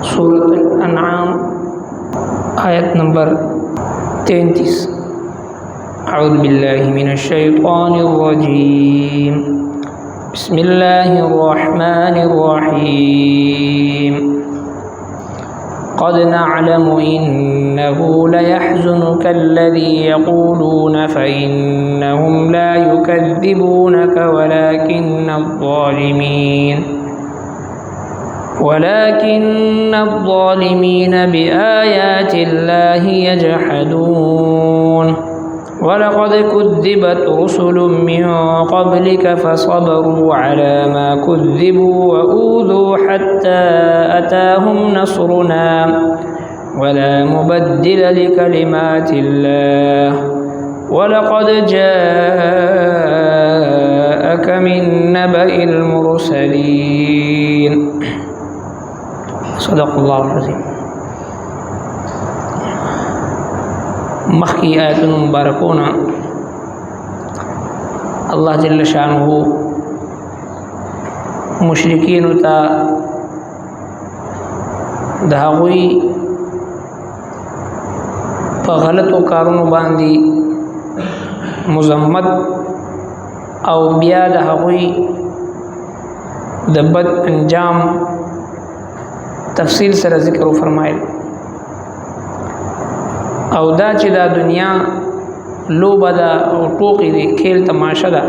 सूरत अल-अनआम आयत नंबर 33। अऊज़ु बिल्लाहि मिनश्शैतानिर्रजीम। बिस्मिल्लाहिर्रहमानिर्रहीम। क़द नअलमु इन्नहु लयहज़ुनुका अल्लज़ी यक़ूलून फ़इन्नहुम ला युकज़्ज़िबूनक वलाकिन्न अज़्ज़ालिमीन बिआयातिल्लाहि यजहदून। वलक़द कुज़्ज़िबत रुसुलुम मिन क़ब्लिक फ़सबरू अला मा कुज़्ज़िबू वऊज़ू हत्ता अताहुम नस्रुना वला मुबद्दिल लिकलिमातिल्लाह वलक़द जाअक मिन नबइल मुरसलीन। सदक़ल्लाहुल अज़ीम। मख्की आयतुन मुबारकोना अल्लाह जल्ल शानुहु मुशरिकीन ता दहागुई प गलतो कारों बांदी मुजम्मत औ बिया दहागुई दबद अंजाम तफसील सर ज़िक्र फरमाए। औ दा ची दा दुनिया लोबा दा और टोक़ी दे खेल तमाशा दा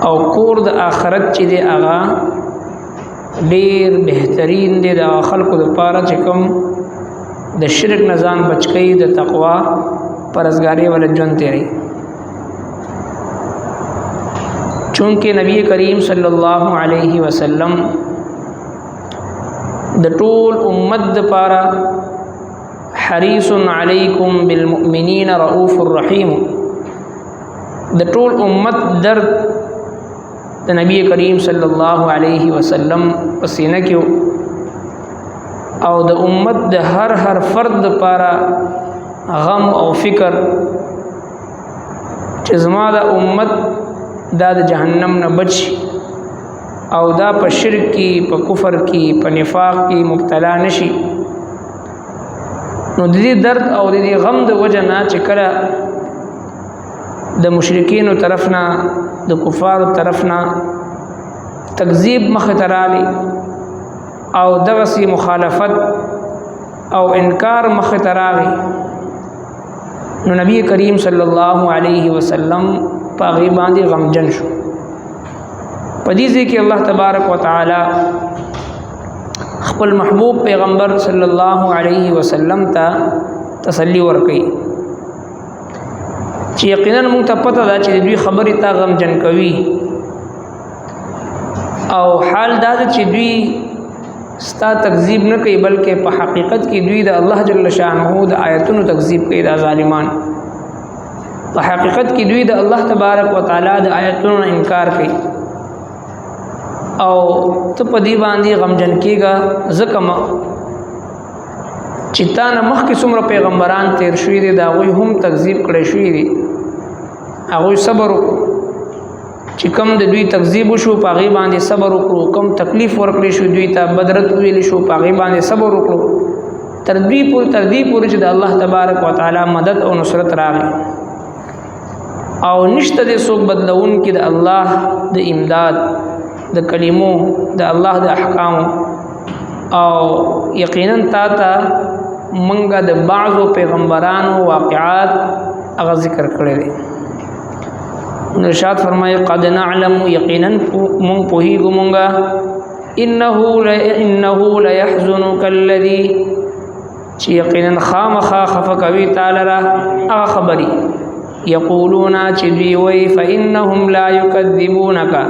और कोर द आखरत ची दे आगा ढेर बेहतरीन दे दा खल्क़ द पारा चिकम द शिरक नज़ान बचकई द तक़वा परज़गारी वाले जुन तेरी। चूँकि नबी करीम सल्लल्लाहु अलैहि वसल्लम द टोल उम्मत द पारा हरीसुन अलैकुम बिलमुमिनीन रऊफ़ुर रहीम। द टोल उम्मत दर्द द नबी करीम सल्लल्लाहु अलैहि वसल्लम पसीना क्यों और द उम्मत द हर फ़र्द पारा गम और फ़िक्र चिज़मा द उम्मत दा द जहन्नम न बच और दा प शिर्क की प कुफ़र की प निफ़ाक़ की मुब्तला नशी। नो दीदी दर्द और दीदी गम द वजह ना चिकरा द मुशरिकीन तरफना द कुफ़ार तरफना तकज़ीब मख़तराली और दगसी मुखालफत और इनकार मख़तराली। नो नबी करीम सल्लल्लाहु अलैहि वसल्लम पागी बांदी गमजन शो पदीज़ी कि अल्लाह तबारक व तआला ख़ुल महबूब पैगम्बर सल्लल्लाहु अलैहि वसल्लम ता तसल्ली वर्कई ची यकीनन मुँग ता पता दा ची दुई खबरी ता गमजन कवी और हाल दा ची दुई स्ता तकज़ीब न कई बल्कि प हकीकत की दुई दा अल्लाह जल्ल शानुहु द आयतुन तकज़ीब कई दा ज़ालिमान प हकीकत की दुई दा अल्लाह तबारक व तआला द आयतुन इनकार कई और तो पदी बांदी गमजन कीगा ज़कमा चिता नमख की सुमर पैगम्बरान तेर शुई दे दागुई हम तकज़ीब करे शुई दे आगुई सबर चिकम द दुई तकज़ीब शो पागी बांदे सबर उकरो कम तकलीफ़ वर्कले शो दुई ता बदरत वेली शो पागी बांदे सबर उकरो तरदी पूरी च द अल्लाह तबारक व तआला मदद और नुसरत रागी और निश्त दे सो बदलउन की द अल्लाह द इमदाद द कलीमों द अल्लाह द अहकाम और यकीनन ताता मंगा द बाज़ो पैगम्बरान वाक़यात अगर ज़िक्र करे दे। इरशाद फरमाए क़द नअलमु यकीनन मुंग पोही गुमंगा इन्नहु लयहज़ुनुका अल्लज़ी ची यकीनन खामखा खफ़कवी तालरा आ खबरी यक़ूलूना ची दुई वई फ़इन्नहुम ला युकज़्ज़िबूनका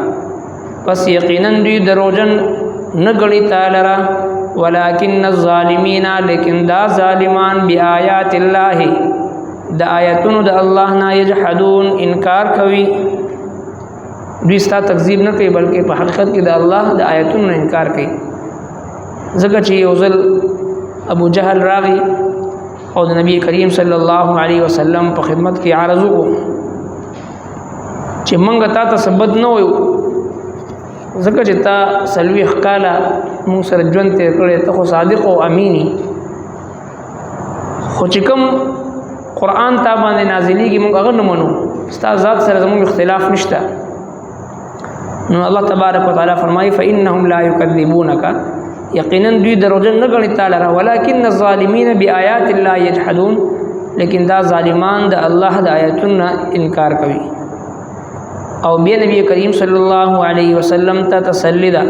बस यकीनन दुई दरोजन न गणी तालरा वलाकिन्न अज़्ज़ालिमीना लेकिन दा ज़ालिमान बिआयातिल्लाहि द आयतुन द अल्लाह ना यजहदून इनकार कवी दुस्ता तकज़ीब न कई बल्कि प हकीकत की द अल्लाह द आयतुन इनकार कई ज़का ची उज़ल अबू जहल रागी और नबी करीम सल्लल्लाहु अलैहि वसल्लम प खिदमत की आरज़ू को ची मंग ता तसबद न हो ज़का चिता सलवी काला موږ سره ژوند تیر کړی ته خو صادق او امینی خو چې کوم قرآن تا باندې نازلیږي موږ هغه نه منو ستا ذات سره زموږ اختلاف نشته نو الله تبارک وتعالی فرمایي فإنهم لا يكذبونك یقینا دوی دروغجن نه ګڼي تعالی را ولکن الظالمین بآیات الله یجحدون لیکن دا ظالمان د الله د آیاتونو انکار کوي او بیا نبی کریم صلی الله علیه وسلم ته تسلی ده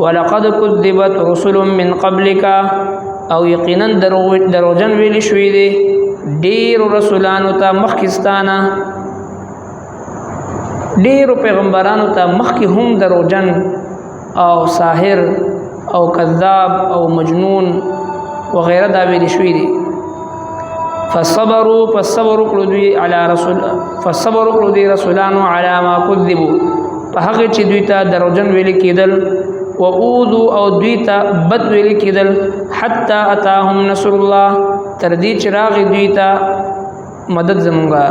ولقد كذبت رسل من قبلك او یقینا دروغجن ویل شوی دي ډیر رسولانو ته مخکستانه ډیر پیغمبرانو ته مخکې هم دروغجن او ساحر او کذاب او مجنون وغیرہ دا ویل شوی دي فصبروا کړو دوی رسولانو علی ما کذبوا په هغه چې دوی ته دروغجن ویل کېدل و اودو او دوی ته بد ویل کېدل حتی اتاهم نصر الله تر دې چې راغی دوی ته مدد زمونږه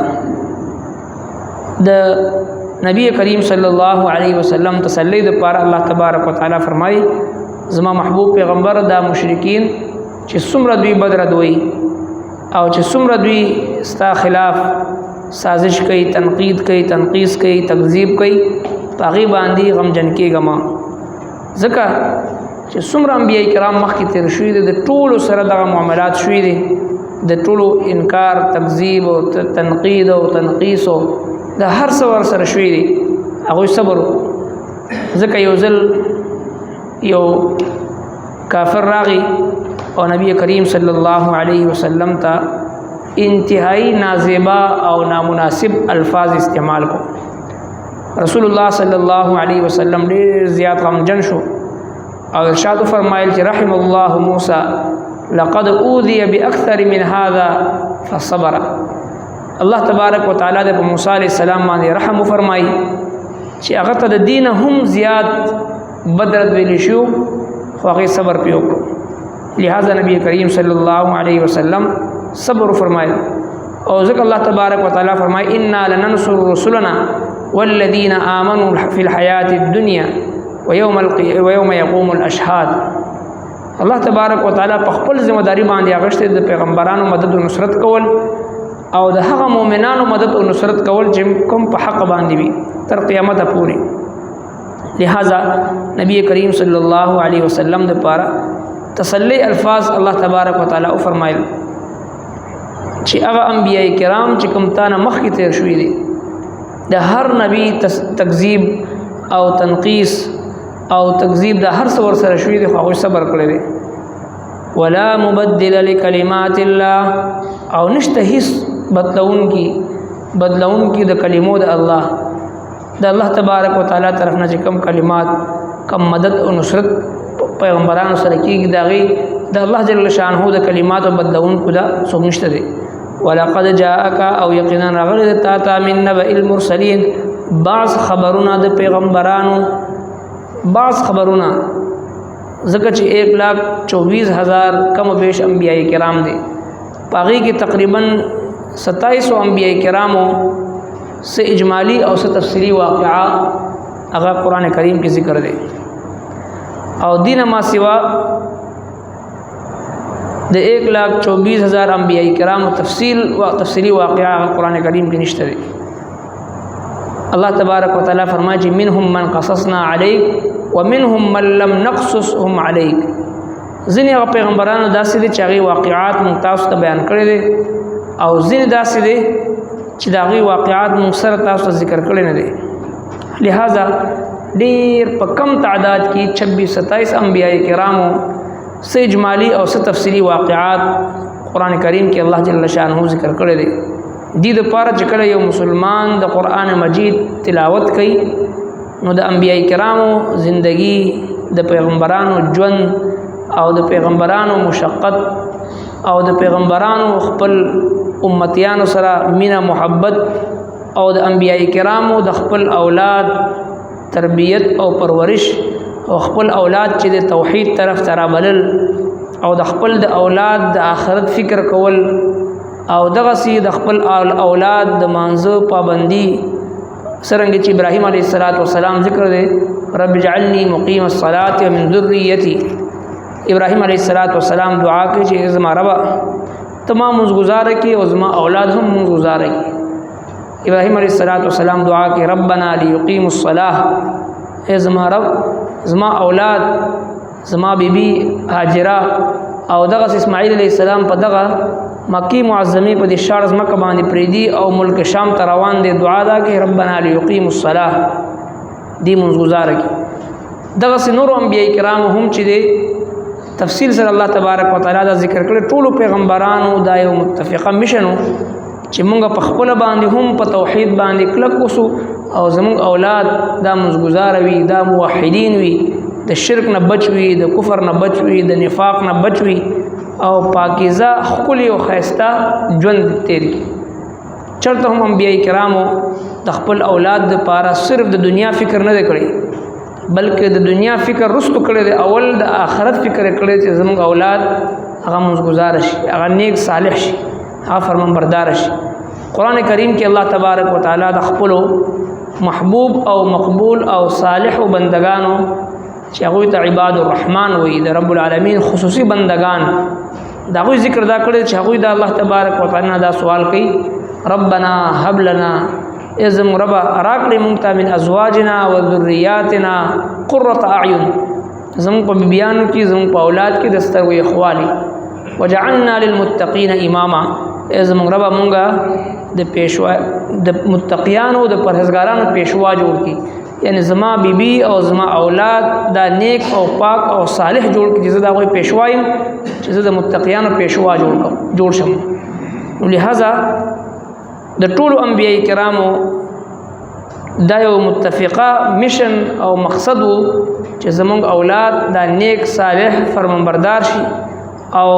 د نبی کریم صلی الله علیه وسلم تسلی د پاره الله تبارک وتعالى فرمای زما محبوب پیغمبر دا مشرکین چې څومره دوی بدر دوی او چې څومره دوی ستا خلاف سازش کوي تنقید کوي تنقیس کوي تکذیب کوي پاغي باندې غمجن کېږم ځکه چې څومره انبیاء کرام مخکې تیر شوي دي د ټولو سره دغه معاملات شوي دي د ټولو انکار تکذیب او تنقید او تنقیس او د هر څه ور سره شوي دي هغوی صبر ځکه یو ځل یو کافر راغی او نبی کریم صلی الله علیه وسلم ته انتهایی نازیبا او نامناسب الفاظ استعمال کو رسول الله صلی الله علیه وسلم ډیر زیات غمجن شو او ارشاد فرمایل چې رحم الله موسی لقد اوذي باكثر من هذا فصبر الله تبارک وتعالى د موسی علیہ السلام باندې رحم فرمایي چې هغه ته د دین هم زیات بدرت ویل شو خو هغه صبر پیو لہذا نبی کریم صلی الله علیه وسلم صبر فرمایل او ذکر الله تبارک وتعالى فرمایي انا لننصر رسلنا والذین آمنوا فی الحیات الدنیا ويوم يقوم الاشهاد الله تبارک وتعالى په خپل ذمہ داری باندې اغشته د پیغمبرانو مدد او نصرت کول او د هغه مؤمنانو مدد او نصرت کول چې کوم په حق باندې وي تر قیامت پورې لہذا نبی کریم صلی الله علیه وسلم د پاره تسلی الفاظ الله تبارک وتعالى او فرمایل چې هغه انبیاء کرام چې کوم تانه مخکې تیر شوي دي د هر نبی تکذیب او تنقیس او تکذیب د هر څه ور سره شوي دي خو هغوی صبر کړی دی ولا مبدل لکلمات الله او نشته هیڅ بدلون کی د کلمو د الله تبارک وتعالى طرف نه چې کم کلمات کم مدد او نصرت پیغمبرانو سره کېږي د هغې د الله جل شانه د کلماتو بدلونکو دا څوک نشته دی ولقد جاءك او یقینا راغلی تا ته من نبأ المرسلین بعض خبرونه د پیغمبرانو بعض خبرونه ځکه چې 1,24,000 کم و بیش انبیاء کرام دي پاغي کې تقریبا 2700 انبیاء کرامو سے اجمالی او سے تفصیلی واقعات هغه قرآن کریم کې ذکر دي او دین ما سوا د 1,24,000 انبیاء کرام تفصیلی واقعات قرآن کریم کې نشته دي الله تبارک وتعالى فرمایي چې منهم من قصصنا عليك ومنهم من لم نقصصهم عليك ځینې هغه پیغمبرانو داسې دي چې هغې واقعات موږ تاسو ته بیان کړي دي او ځینې داسې دي چې د هغې واقعات موږ سره تاسو ته ذکر کړي نه دي لہذا ډېر په کم تعداد کې 26-27 انبیاء کرامو څه اجمالي او څه تفصیلي واقعات قرآن کریم کې الله جل شانه ذکر کړي دي دې دپاره چې کله یو مسلمان د قرآن مجید تلاوت کوي نو د انبیاء کرامو زندگی د پیغمبرانو ژوند او د پیغمبرانو مشقت او د پیغمبرانو خپل امتیانو سره مینا محبت او د انبیاء کرامو د خپل اولاد تربیت او پرورش او خپل اولاد چې د توحید طرف ته رابلل او د خپل د اولاد د آخرت فکر کول او دغسی د خپل اولاد د مانزه پابندی سرنګ چې ابراهیم علیه السلام ذکر دی رب اجعلني مقيم الصلاة ومن ذريتي. ابراهیم علیہ السلام دعا کوي چې زما رب تمام منځ گزاره کی او زما اولاد هم منځ گزاره کی. ابراهیم علیہ السلام دعا کوي ربنا ليقيموا الصلاة، اے زما رب زما اولاد زما بیبي هاجره او دغه اسماعیل علیہ السلام په دغه مکی معظمه په دې شارز مکه باندې پریدي او ملک شام ته روان دي. دعا دا کې ربنا ليقيموا الصلاة دی منځ گزاره کی. دغه نور انبیاء کرام هم چې دي تفصیل سره الله تبارک وتعالى دا ذکر کړي. ټول پیغمبرانو دا یو متفقه مشنو چې مونږ په خپل باندې هم په توحید باندې کلک اوسو او زموږ اولاد دا منځ گزاره وي، دا موحدین وي، د شرک نه بچ وي، د کفر نه بچ وي، د نفاق نه بچ وي او پاکیزه ښکلي او ښایسته ژوند تیر کړي. چرته هم انبیاء کرامو د خپل اولاد دپاره صرف د دنیا فکر نه دی کړی، بلکې د دنیا فکر رستو کړی دی، اول د آخرت فکر کړی چې زموږ اولاد هغه منځ گزاره شي، هغه نیک صالح شي، هغه فرمانبردار شي. قرآن کریم کې الله تبارک وتعالی د خپلو محبوب او مقبول او صالح بندگانو چې هغوی ته عباد الرحمن وایي، د رب العالمین خصوصي بندگان، د هغوی ذکر دا کړی چې هغوی د الله تبارک وتعالی نه دا سوال کوي ربنا هب لنا، ای زموږ ربه راکړې مونږ ته من ازواجنا و ذریاتنا قرة اعین، زموږ په بیبیانو کې زموږ په اولاد کې د سترګو یخوالي، وجعلنا للمتقین اماما، ای زموږ ربه مونږه د پیشوا د متقیانو د پرهیزګارانو پیشوا جوړ کړي. یعنی زما بیبي او زما اولاد دا نیک او پاک او صالح جوړ کړي چې زه د هغوی پیشوا یم، چې زه د متقیانو پیشوا جوړ شم. نو لہذا د ټولو انبیاء کرامو دا یو متفقه مشن او مقصد و چې زمونږ اولاد دا نیک صالح فرمانبردار شي او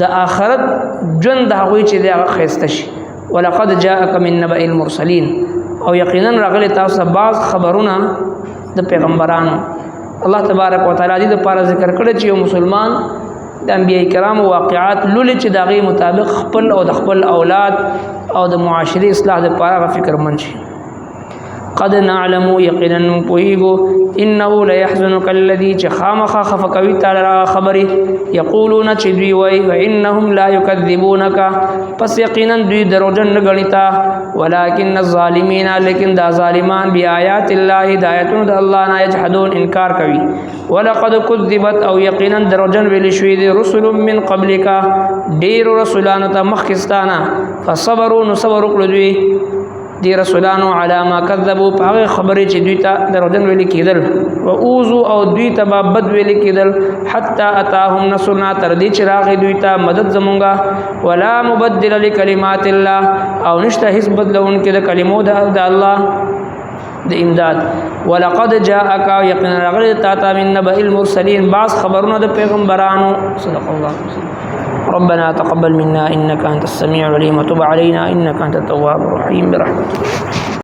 د آخرت ژوند د هغوی چې دی هغه ښایسته شي. ولقد جاءک من نبأ المرسلین، او یقینا راغلی تاسو ته بعض خبرونه د پیغمبرانو. الله تبارک وتعالی دې دپاره ذکر کړی چې یو مسلمان د انبیاء کرامو واقعات لولي چې د هغې مطابق خپل او د خپل اولاد او د معاشري اصلاح دپاره هغه فکرمند شي. قد نعلم یقینا پوهیږو انه لیحزنک الذي چې خامخا خفه کوي تعالی هغه خبرې یقولون چې دوی وایي وانهم لا یکذبونک، پس یقینا دوی دروغجن نه ګڼي تا، ولکن الظالمین لیکن دا ظالمان بآیات الله د آیاتونو د الله نه یجحدون انکار کوي. ولقد کذبت او یقینا دروغجن ویل شوي دي رسل من قبلک ډیرو رسولانو ته مخکستانه، فصبروا نو صبر وکړو دوی دی رسولانو علی ما کذبوا په هغې خبرې چې دوی ته دروغجن ویل کېدل، و اوذوا او دوی ته به بد ویل کېدل، حتی اتاهم نصرنا تر دې چې راغی دوی ته مدد زمونږه، ولا مبدل لکلمات الله او نشته هیڅ بدلونکې د کلمو د الله د امداد. ولقد جاءک یقینا راغلی تا ته من نبأ المرسلین بعض خبرونه د پیغمبرانو. صدق الله ربنا تقبل منا إنك أنت السميع العليم وتب علينا إنك أنت التواب الرحيم برحمتك.